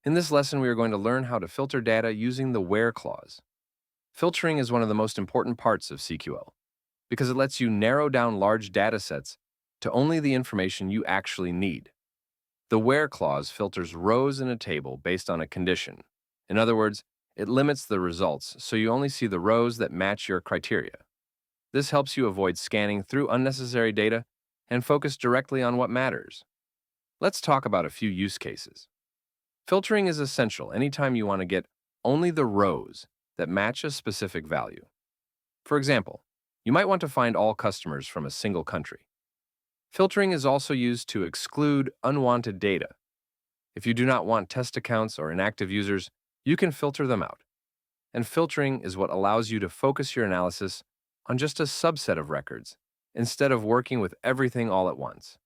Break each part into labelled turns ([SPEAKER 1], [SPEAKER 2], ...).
[SPEAKER 1] In this lesson, we are going to learn how to filter data using the where clause. Filtering is one of the most important parts of SQL because it lets you narrow down large data sets to only the information you actually need. The where clause filters rows in a table based on a condition. In other words, it limits the results so you only see the rows that match your criteria. This helps you avoid scanning through unnecessary data and focus directly on what matters. Let's talk about a few use cases. Filtering is essential anytime you want to get only the rows that match a specific value. For example, you might want to find all customers from a single country. Filtering is also used to exclude unwanted data. If you do not want test accounts or inactive users, you can filter them out. And filtering is what allows you to focus your analysis on just a subset of records instead of working with everything all at once.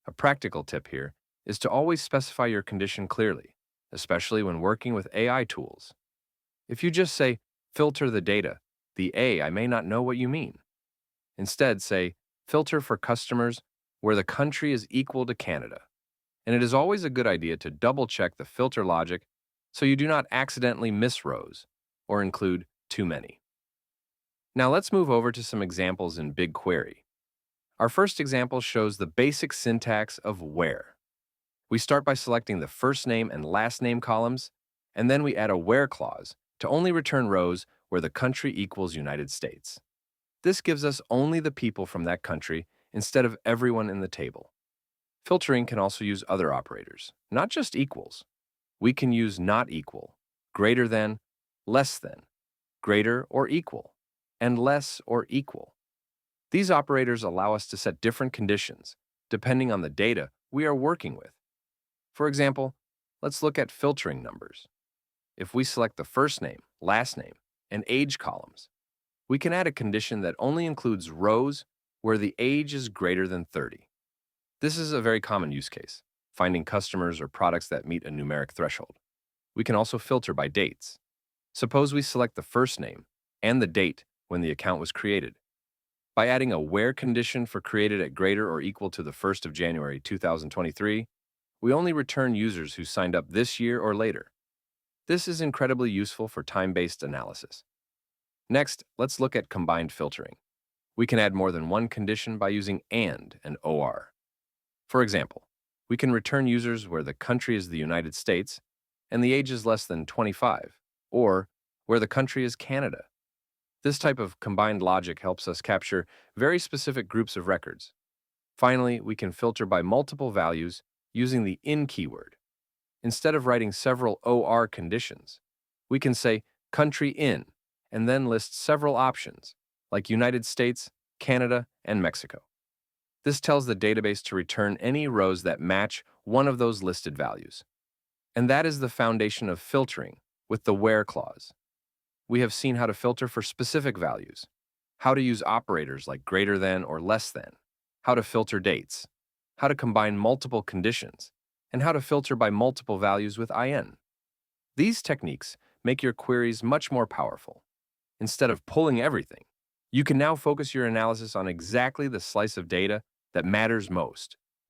[SPEAKER 1] A practical tip here is to always specify your condition clearly, especially when working with AI tools. If you just say, filter the data, the AI may not know what you mean. Instead, say, filter for customers where the country is equal to Canada. And it is always a good idea to double-check the filter logic so you do not accidentally miss rows or include too many. Now let's move over to some examples in BigQuery. Our first example shows the basic syntax of where. We start by selecting the first name and last name columns, and then we add a where clause to only return rows where the country equals United States. This gives us only the people from that country instead of everyone in the table. Filtering can also use other operators, not just equals. We can use not equal, greater than, less than, greater or equal, and less or equal. These operators allow us to set different conditions depending on the data we are working with. For example, let's look at filtering numbers. If we select the first name, last name, and age columns, we can add a condition that only includes rows where the age is greater than 30. This is a very common use case, finding customers or products that meet a numeric threshold. We can also filter by dates. Suppose we select the first name and the date when the account was created. By adding a where condition for created at greater or equal to the 1st of January 2023, we only return users who signed up this year or later. This is incredibly useful for time-based analysis. Next, let's look at combined filtering. We can add more than one condition by using and or. For example, we can return users where the country is the United States and the age is less than 25, or where the country is Canada. This type of combined logic helps us capture very specific groups of records. Finally, we can filter by multiple values using the in keyword. Instead of writing several OR conditions, we can say country in and then list several options like United States, Canada, and Mexico. This tells the database to return any rows that match one of those listed values. And that is the foundation of filtering with the where clause. We have seen how to filter for specific values, how to use operators like greater than or less than, how to filter dates, how to combine multiple conditions, and how to filter by multiple values with IN. These techniques make your queries much more powerful. Instead of pulling everything, you can now focus your analysis on exactly the slice of data that matters most.